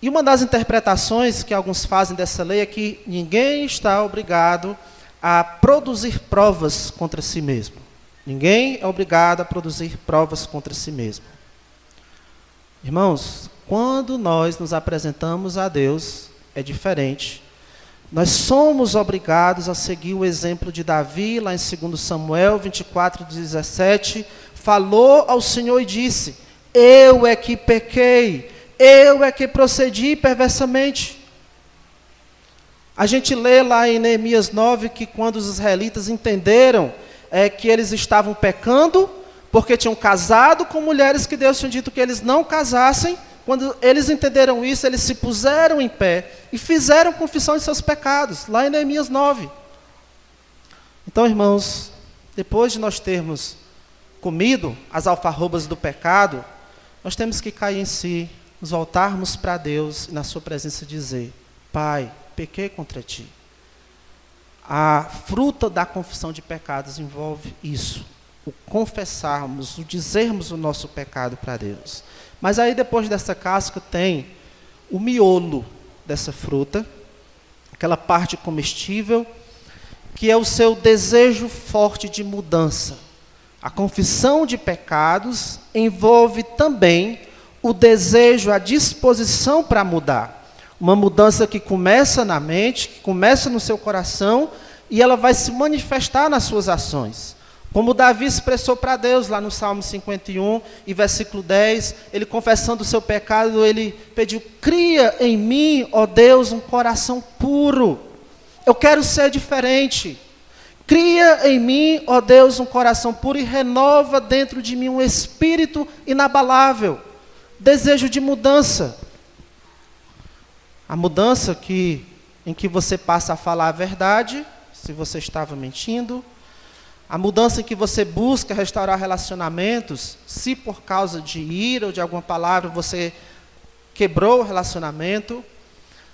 E uma das interpretações que alguns fazem dessa lei é que ninguém está obrigado a produzir provas contra si mesmo. Ninguém é obrigado a produzir provas contra si mesmo. Irmãos, quando nós nos apresentamos a Deus, é diferente. Nós somos obrigados a seguir o exemplo de Davi, lá em 2 Samuel 24:17, falou ao Senhor e disse: eu é que pequei, eu é que procedi perversamente. A gente lê lá em Neemias 9 que quando os israelitas entenderam que eles estavam pecando, porque tinham casado com mulheres que Deus tinha dito que eles não casassem, quando eles entenderam isso, eles se puseram em pé e fizeram confissão de seus pecados, lá em Neemias 9. Então, irmãos, depois de nós termos comido as alfarrobas do pecado, nós temos que cair em si, nos voltarmos para Deus e na sua presença dizer: Pai, pequei contra ti. A fruta da confissão de pecados envolve isso, o confessarmos, o dizermos o nosso pecado para Deus. Mas aí depois dessa casca tem o miolo dessa fruta, aquela parte comestível, que é o seu desejo forte de mudança. A confissão de pecados envolve também o desejo, a disposição para mudar. Uma mudança que começa na mente, que começa no seu coração, e ela vai se manifestar nas suas ações. Como Davi expressou para Deus, lá no Salmo 51, e versículo 10, ele confessando o seu pecado, ele pediu: cria em mim, ó Deus, um coração puro. Eu quero ser diferente. Cria em mim, ó Deus, um coração puro e renova dentro de mim um espírito inabalável. Desejo de mudança. A mudança em que você passa a falar a verdade, se você estava mentindo. A mudança em que você busca restaurar relacionamentos, se por causa de ira ou de alguma palavra você quebrou o relacionamento.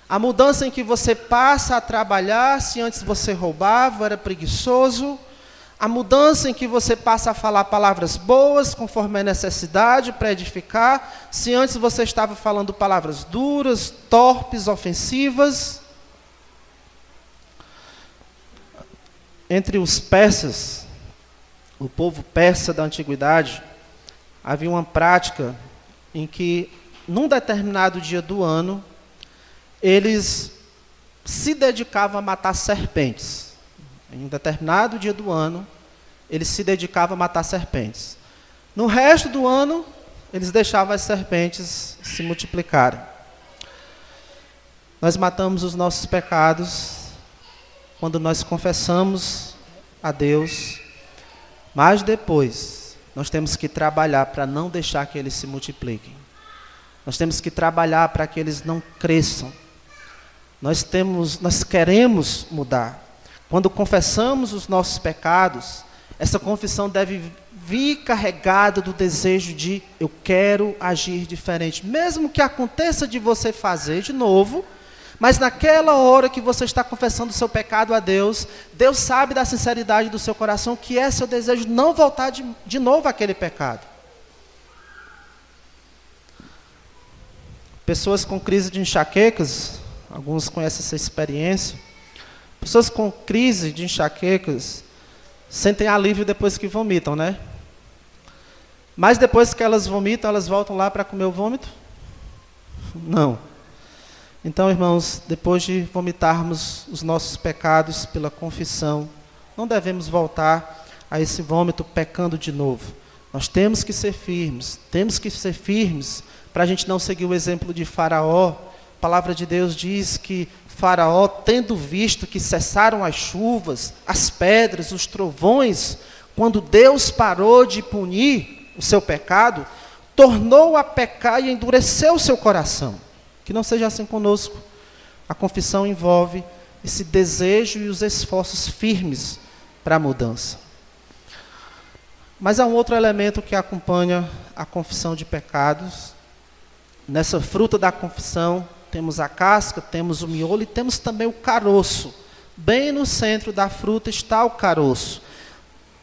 A mudança em que você passa a trabalhar, se antes você roubava, era preguiçoso. A mudança em que você passa a falar palavras boas, conforme a necessidade, para edificar. Se antes você estava falando palavras duras, torpes, ofensivas. Entre os persas, o povo persa da antiguidade, havia uma prática em que, num determinado dia do ano, eles se dedicavam a matar serpentes. Em um determinado dia do ano, eles se dedicavam a matar serpentes. No resto do ano, eles deixavam as serpentes se multiplicarem. Nós matamos os nossos pecados quando nós confessamos a Deus, mas depois nós temos que trabalhar para não deixar que eles se multipliquem. Nós temos que trabalhar para que eles não cresçam. Nós queremos mudar. Quando confessamos os nossos pecados, essa confissão deve vir carregada do desejo de eu quero agir diferente. Mesmo que aconteça de você fazer de novo, mas naquela hora que você está confessando o seu pecado a Deus, Deus sabe da sinceridade do seu coração que é seu desejo não voltar de novo àquele pecado. Pessoas com crise de enxaquecas, alguns conhecem essa experiência. Pessoas com crise de enxaquecas sentem alívio depois que vomitam, né? Mas depois que elas vomitam, elas voltam lá para comer o vômito? Não. Então, irmãos, depois de vomitarmos os nossos pecados pela confissão, não devemos voltar a esse vômito pecando de novo. Nós temos que ser firmes para a gente não seguir o exemplo de Faraó. A palavra de Deus diz que Faraó, tendo visto que cessaram as chuvas, as pedras, os trovões, quando Deus parou de punir o seu pecado, tornou a pecar e endureceu o seu coração. Que não seja assim conosco. A confissão envolve esse desejo e os esforços firmes para a mudança. Mas há um outro elemento que acompanha a confissão de pecados. Nessa fruta da confissão, temos a casca, temos o miolo e temos também o caroço. Bem no centro da fruta está o caroço.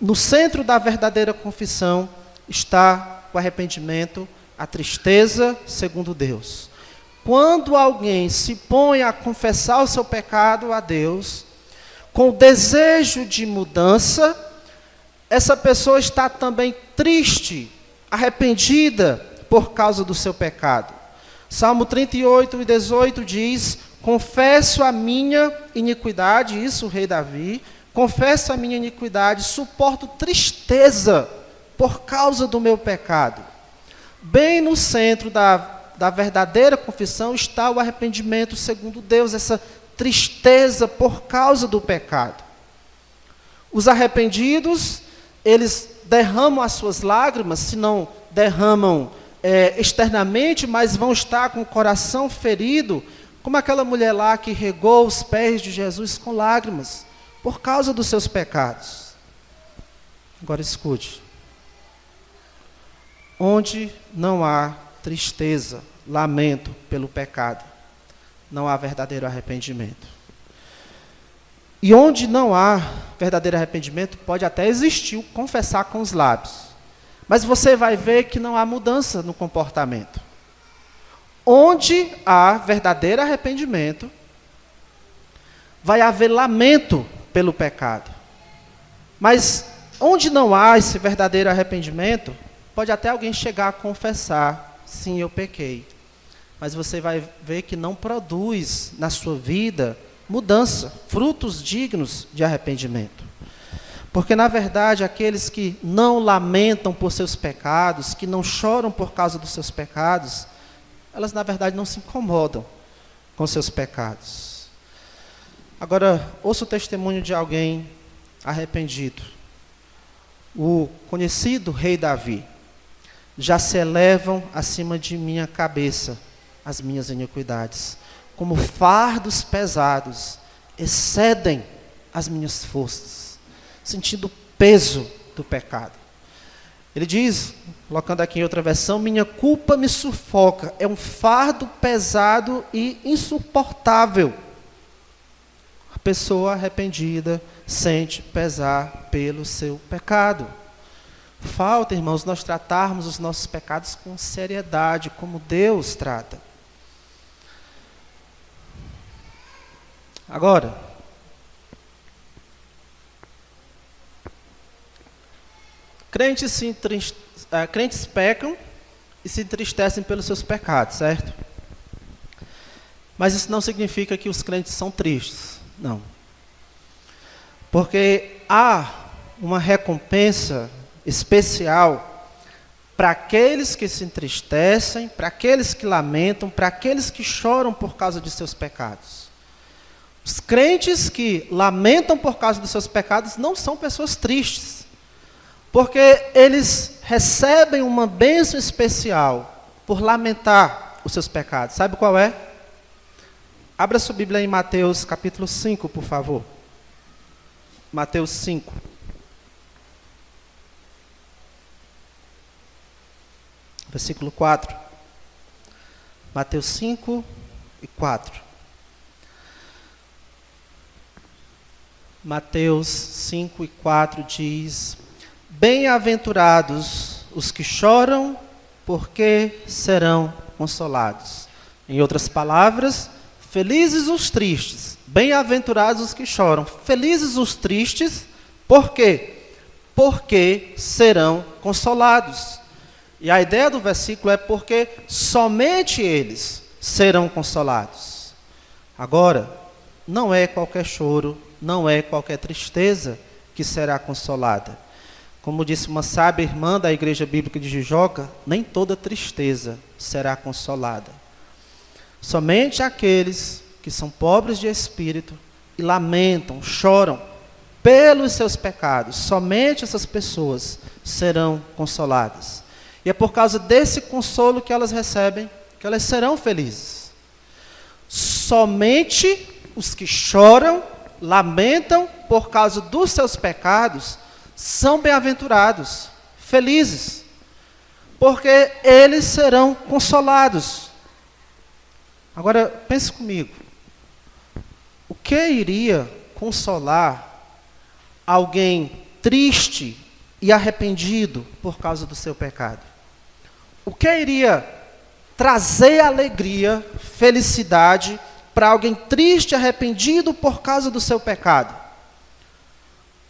No centro da verdadeira confissão está o arrependimento, a tristeza segundo Deus. Quando alguém se põe a confessar o seu pecado a Deus, com o desejo de mudança, essa pessoa está também triste, arrependida por causa do seu pecado. Salmo 38 e 18 diz: confesso a minha iniquidade, isso o rei Davi, confesso a minha iniquidade, suporto tristeza por causa do meu pecado. Bem no centro da verdadeira confissão está o arrependimento segundo Deus, essa tristeza por causa do pecado. Os arrependidos, eles derramam as suas lágrimas, se não derramam externamente, mas vão estar com o coração ferido, como aquela mulher lá que regou os pés de Jesus com lágrimas, por causa dos seus pecados. Agora escute. Onde não há tristeza, lamento pelo pecado, não há verdadeiro arrependimento. E onde não há verdadeiro arrependimento, pode até existir o confessar com os lábios. Mas você vai ver que não há mudança no comportamento. Onde há verdadeiro arrependimento, vai haver lamento pelo pecado. Mas onde não há esse verdadeiro arrependimento, pode até alguém chegar a confessar, sim, eu pequei. Mas você vai ver que não produz na sua vida mudança, frutos dignos de arrependimento. Porque, na verdade, aqueles que não lamentam por seus pecados, que não choram por causa dos seus pecados, elas, na verdade, não se incomodam com seus pecados. Agora, ouça o testemunho de alguém arrependido. O conhecido rei Davi: já se elevam acima de minha cabeça as minhas iniquidades, como fardos pesados, excedem as minhas forças, sentindo o peso do pecado. Ele diz, colocando aqui em outra versão, minha culpa me sufoca, é um fardo pesado e insuportável. A pessoa arrependida sente pesar pelo seu pecado. Falta, irmãos, nós tratarmos os nossos pecados com seriedade, como Deus trata. Agora, crentes pecam e se entristecem pelos seus pecados, certo? Mas isso não significa que os crentes são tristes, não. Porque há uma recompensa especial para aqueles que se entristecem, para aqueles que lamentam, para aqueles que choram por causa de seus pecados. Os crentes que lamentam por causa dos seus pecados não são pessoas tristes, porque eles recebem uma bênção especial por lamentar os seus pecados. Sabe qual é? Abra sua Bíblia em Mateus capítulo 5, por favor. Mateus 5. Versículo 4. Mateus 5 e 4. Mateus 5 e 4 diz: bem-aventurados os que choram, porque serão consolados. Em outras palavras, felizes os tristes, bem-aventurados os que choram, felizes os tristes, por quê? Porque serão consolados. E a ideia do versículo é porque somente eles serão consolados. Agora, não é qualquer choro, não é qualquer tristeza que será consolada. Como disse uma sábia irmã da Igreja Bíblica de Jijoca, nem toda tristeza será consolada. Somente aqueles que são pobres de espírito e lamentam, choram pelos seus pecados, somente essas pessoas serão consoladas. E é por causa desse consolo que elas recebem, que elas serão felizes. Somente os que choram, lamentam por causa dos seus pecados, são bem-aventurados, felizes, porque eles serão consolados. Agora, pense comigo, o que iria consolar alguém triste e arrependido por causa do seu pecado? O que iria trazer alegria, felicidade para alguém triste e arrependido por causa do seu pecado?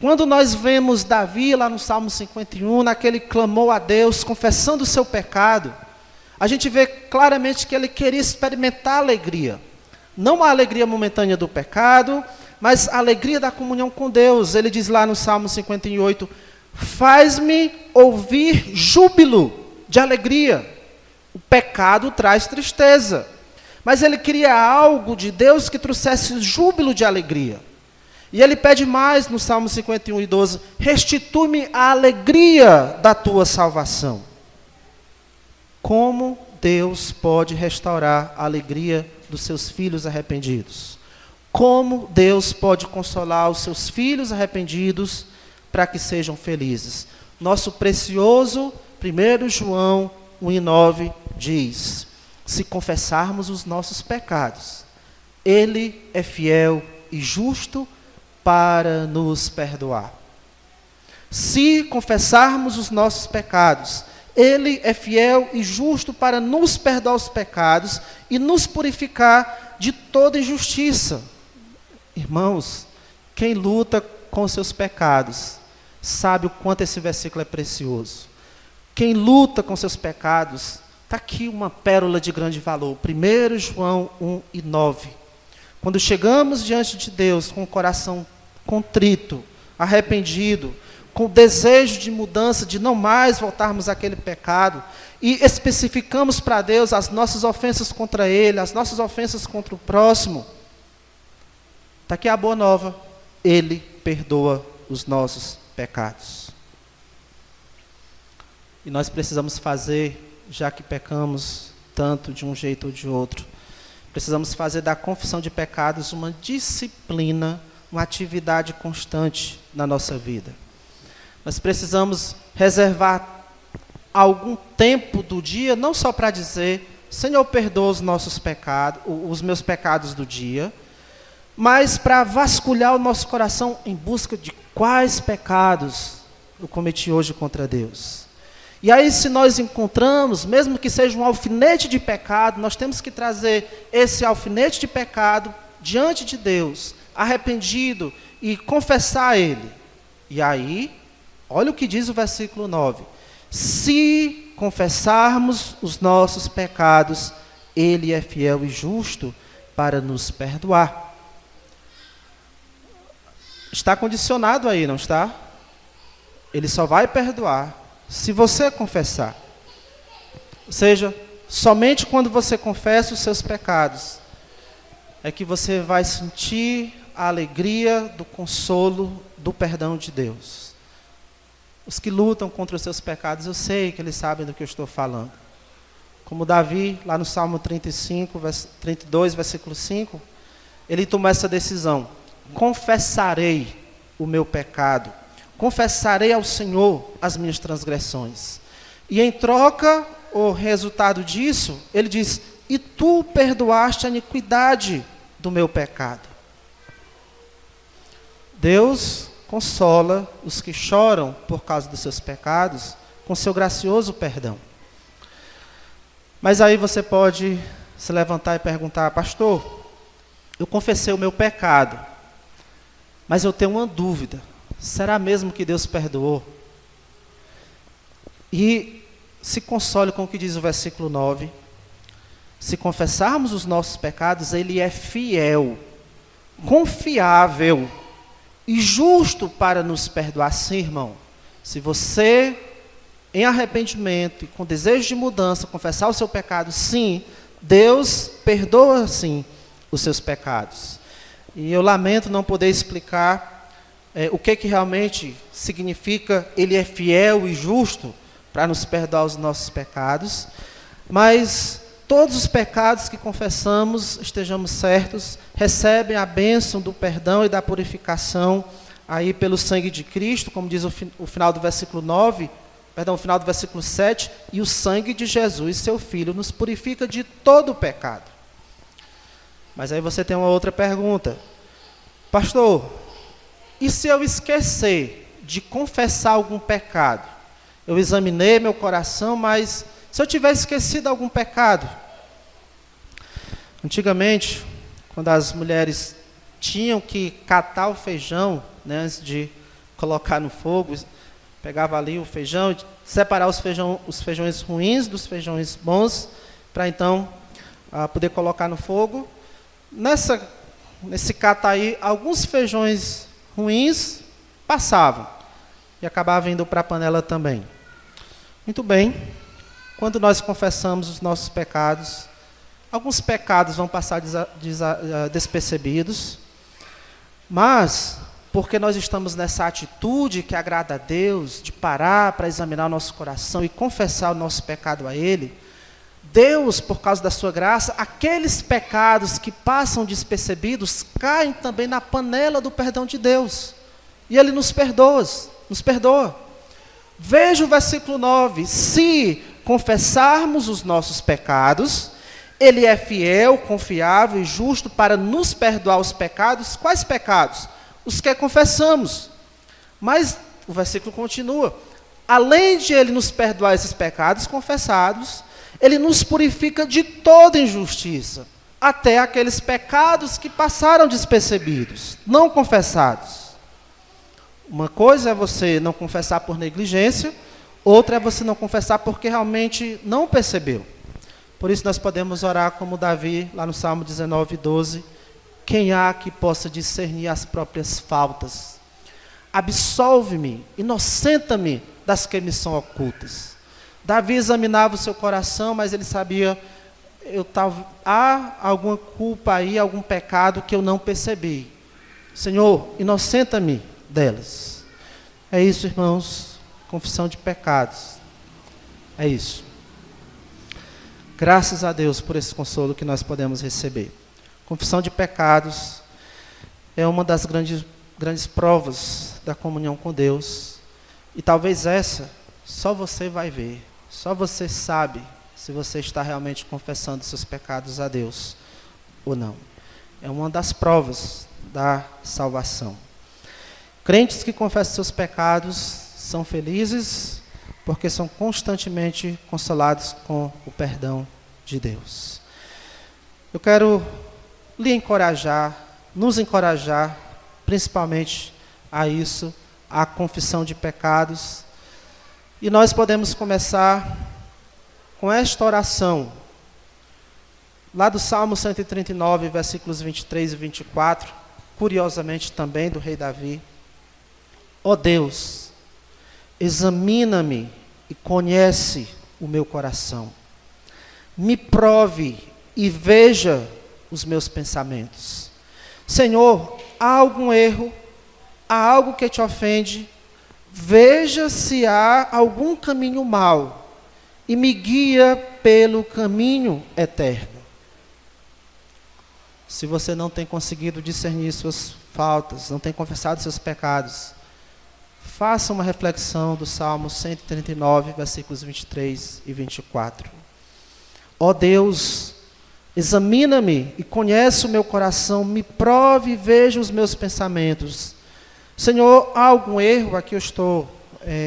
Quando nós vemos Davi lá no Salmo 51, naquele clamou a Deus, confessando o seu pecado, a gente vê claramente que ele queria experimentar alegria. Não a alegria momentânea do pecado, mas a alegria da comunhão com Deus. Ele diz lá no Salmo 58, faz-me ouvir júbilo de alegria. O pecado traz tristeza. Mas ele queria algo de Deus que trouxesse júbilo de alegria. E ele pede mais no Salmo 51 e 12, restitui-me a alegria da tua salvação. Como Deus pode restaurar a alegria dos seus filhos arrependidos? Como Deus pode consolar os seus filhos arrependidos para que sejam felizes? Nosso precioso 1 João 1,9 diz, se confessarmos os nossos pecados, Ele é fiel e justo para nos perdoar. Se confessarmos os nossos pecados, Ele é fiel e justo para nos perdoar os pecados e nos purificar de toda injustiça. Irmãos, quem luta com os seus pecados sabe o quanto esse versículo é precioso. Quem luta com seus pecados, está aqui uma pérola de grande valor. 1 João 1:9. Quando chegamos diante de Deus com o coração contrito, arrependido, com o desejo de mudança, de não mais voltarmos àquele pecado, e especificamos para Deus as nossas ofensas contra Ele, as nossas ofensas contra o próximo, está aqui a boa nova: Ele perdoa os nossos pecados. E nós precisamos fazer, já que pecamos tanto de um jeito ou de outro, precisamos fazer da confissão de pecados uma disciplina, uma atividade constante na nossa vida. Nós precisamos reservar algum tempo do dia, não só para dizer: Senhor, perdoa os nossos pecados, os meus pecados do dia, mas para vasculhar o nosso coração em busca de quais pecados eu cometi hoje contra Deus. E aí, se nós encontramos, mesmo que seja um alfinete de pecado, nós temos que trazer esse alfinete de pecado diante de Deus, arrependido, e confessar a Ele. E aí, olha o que diz o versículo 9: se confessarmos os nossos pecados, Ele é fiel e justo para nos perdoar. Está condicionado aí, não está? Ele só vai perdoar se você confessar. Ou seja, somente quando você confessa os seus pecados é que você vai sentir a alegria do consolo, do perdão de Deus. Os que lutam contra os seus pecados, eu sei que eles sabem do que eu estou falando. Como Davi, lá no Salmo 32, versículo 5, ele tomou essa decisão: confessarei o meu pecado, confessarei ao Senhor as minhas transgressões. E em troca, o resultado disso, ele diz: e tu perdoaste a iniquidade do meu pecado. Deus consola os que choram por causa dos seus pecados com seu gracioso perdão. Mas aí você pode se levantar e perguntar: pastor, eu confessei o meu pecado, mas eu tenho uma dúvida: será mesmo que Deus perdoou? E se console com o que diz o versículo 9: se confessarmos os nossos pecados, Ele é fiel, confiável e justo para nos perdoar. Sim, irmão, se você, em arrependimento e com desejo de mudança, confessar o seu pecado, sim, Deus perdoa, sim, os seus pecados. E eu lamento não poder explicar o que realmente significa Ele é fiel e justo para nos perdoar os nossos pecados, mas todos os pecados que confessamos, estejamos certos, recebem a bênção do perdão e da purificação aí pelo sangue de Cristo, como diz o final do versículo 9, o final do versículo 7, e o sangue de Jesus, seu Filho, nos purifica de todo o pecado. Mas aí você tem uma outra pergunta: pastor, e se eu esquecer de confessar algum pecado? Eu examinei meu coração, mas se eu tiver esquecido algum pecado? Antigamente, quando as mulheres tinham que catar o feijão, né, antes de colocar no fogo, pegava ali o feijão, separar os feijões ruins dos feijões bons, para então poder colocar no fogo. Nesse catar aí, alguns feijões ruins passavam e acabavam indo para a panela também. Muito bem, quando nós confessamos os nossos pecados, alguns pecados vão passar despercebidos, mas porque nós estamos nessa atitude que agrada a Deus, de parar para examinar o nosso coração e confessar o nosso pecado a Ele, Deus, por causa da sua graça, aqueles pecados que passam despercebidos, caem também na panela do perdão de Deus. E Ele nos perdoa. Veja o versículo 9: se confessarmos os nossos pecados, Ele é fiel, confiável e justo para nos perdoar os pecados. Quais pecados? Os que confessamos. Mas o versículo continua. Além de Ele nos perdoar esses pecados confessados, Ele nos purifica de toda injustiça, até aqueles pecados que passaram despercebidos, não confessados. Uma coisa é você não confessar por negligência, outra é você não confessar porque realmente não percebeu. Por isso nós podemos orar como Davi, lá no Salmo 19, 12. Quem há que possa discernir as próprias faltas? Absolve-me, inocenta-me das que me são ocultas. Davi examinava o seu coração, mas ele sabia, há alguma culpa aí, algum pecado que eu não percebi. Senhor, inocenta-me delas. É isso, irmãos, confissão de pecados. É isso. Graças a Deus por esse consolo que nós podemos receber. Confissão de pecados é uma das grandes provas da comunhão com Deus. E talvez essa, só você vai ver. Só você sabe se você está realmente confessando seus pecados a Deus ou não. É uma das provas da salvação. Crentes que confessam seus pecados são felizes porque são constantemente consolados com o perdão de Deus. Eu quero lhe encorajar, nos encorajar, principalmente a isso, a confissão de pecados. E nós podemos começar com esta oração, lá do Salmo 139, versículos 23 e 24, curiosamente também do rei Davi. Ó Deus, examina-me e conhece o meu coração. Me prove e veja os meus pensamentos. Senhor, há algum erro, há algo que te ofende, veja se há algum caminho mau e me guia pelo caminho eterno. Se você não tem conseguido discernir suas faltas, não tem confessado seus pecados, faça uma reflexão do Salmo 139, versículos 23 e 24. Ó Deus, examina-me e conhece o meu coração, me prove e veja os meus pensamentos. Senhor, há algum erro, aqui eu estou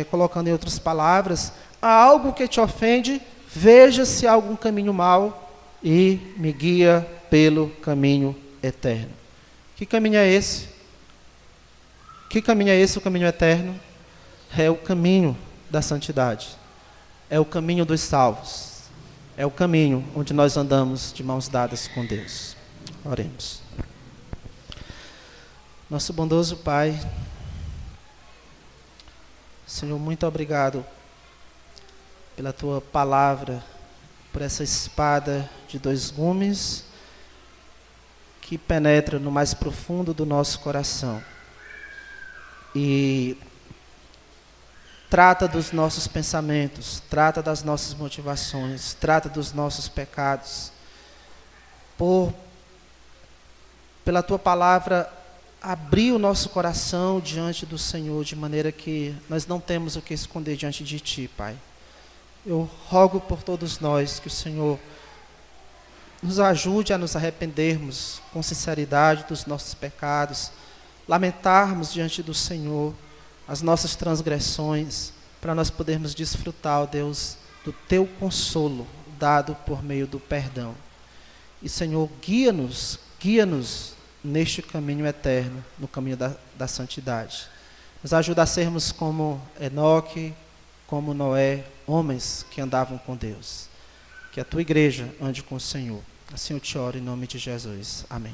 colocando em outras palavras, há algo que te ofende, veja se há algum caminho mau e me guia pelo caminho eterno. Que caminho é esse? Que caminho é esse, o caminho eterno? É o caminho da santidade. É o caminho dos salvos. É o caminho onde nós andamos de mãos dadas com Deus. Oremos. Nosso bondoso Pai, Senhor, muito obrigado pela Tua palavra, por essa espada de 2 gumes que penetra no mais profundo do nosso coração e trata dos nossos pensamentos, trata das nossas motivações, trata dos nossos pecados. Pela Tua palavra, abrir o nosso coração diante do Senhor, de maneira que nós não temos o que esconder diante de Ti, Pai. Eu rogo por todos nós que o Senhor nos ajude a nos arrependermos com sinceridade dos nossos pecados, lamentarmos diante do Senhor as nossas transgressões, para nós podermos desfrutar, ó Deus, do Teu consolo dado por meio do perdão. E, Senhor, guia-nos neste caminho eterno, no caminho da santidade. Nos ajuda a sermos como Enoque, como Noé, homens que andavam com Deus. Que a Tua igreja ande com o Senhor. Assim eu te oro em nome de Jesus. Amém.